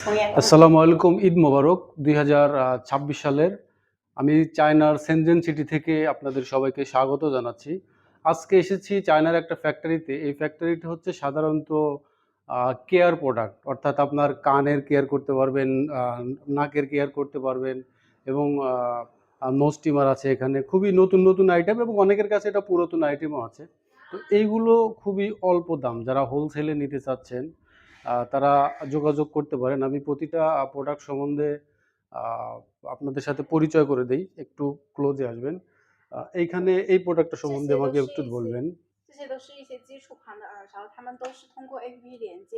আসসালামু আলাইকুম, ঈদ মোবারক। ২০২৬ সালের আমি চায়নার সেনজেন সিটি থেকে আপনাদের সবাইকে স্বাগত জানাচ্ছি। আজকে এসেছি চায়নার একটা ফ্যাক্টরিতে। এই ফ্যাক্টরিটা হচ্ছে সাধারণত কেয়ার প্রোডাক্ট, অর্থাৎ আপনার কানের কেয়ার করতে পারবেন, নাকের কেয়ার করতে পারবেন এবং নোজ ট্রিমার আছে এখানে। খুবই নতুন নতুন আইটেম এবং অনেকের কাছে এটা পুরাতন আইটেমও আছে। তো এইগুলো খুবই অল্প দাম। যারা হোলসেলে নিতে চাচ্ছেন তারা যোগাযোগ করতে পারেন। আমি প্রতিটা প্রোডাক্ট সম্বন্ধে আহ, আপনাদের সাথে পরিচয় করে দেই। একটু ক্লোজে আসবেন। এইখানে এই প্রোডাক্টটা 这 সম্বন্ধে 些都 আমাকে 是 একটু 一些 বলবেন। 这些都是一些基础款的耳勺，它们都是通过 APP 连接，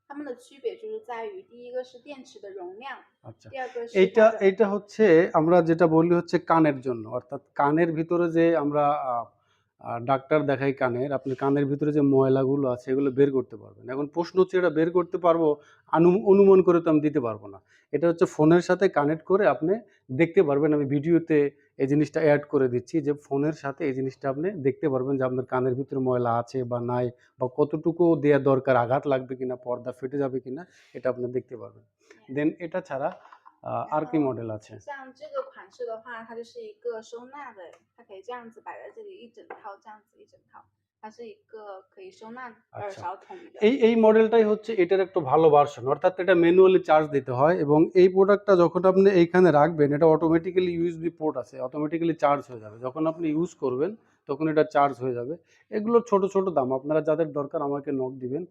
它们的区别就是在于，第一个是电池的容量，আচ্ছা, 第二个是 এইটা 它的 এইটা হচ্ছে আমরা যেটা বলি হচ্ছে কানের জন্য, অর্থাৎ কানের ভিতরে যে আমরা ডাক্তার দেখাই কানের, আপনি কানের ভিতরে যে ময়লাগুলো আছে এগুলো বের করতে পারবেন। এখন প্রশ্ন হচ্ছে এটা বের করতে পারবো, অনুমান করে তো আমি দিতে পারবো না। এটা হচ্ছে ফোনের সাথে কানেক্ট করে আপনি দেখতে পারবেন। আমি ভিডিওতে এই জিনিসটা অ্যাড করে দিচ্ছি যে ফোনের সাথে এই জিনিসটা আপনি দেখতে পারবেন যে আপনার কানের ভিতরে ময়লা আছে বা নাই, বা কতটুকু দেওয়া দরকার, আঘাত লাগবে কিনা, পর্দা ফেটে যাবে কিনা, এটা আপনি দেখতে পারবেন। দেন এটা ছাড়া 然 আর কি 后 মডেল আছে? 像这个款式的话，它就是一个收纳的，它可以这样子摆在这里一整套，这样子一整套，它是一个可以收纳耳 আচ্ছা, 勺桶的。এই মডেলটাই হচ্ছে এটার একটু ভালো ভার্সন, অর্থাৎ এটা ম্যানুয়ালি চার্জ দিতে হয় এবং এই প্রোডাক্টটা যখন আপনি এইখানে রাখবেন এটা অটোমেটিক্যালি ইউএসবি পোর্ট আছে, অটোমেটিক্যালি চার্জ হয়ে যাবে। যখন আপনি ইউজ করবেন তখন এটা চার্জ হয়ে যাবে। এগুলোর ছোট ছোট দাম, আপনারা যাদের দরকার আমাকে নক দিবেন।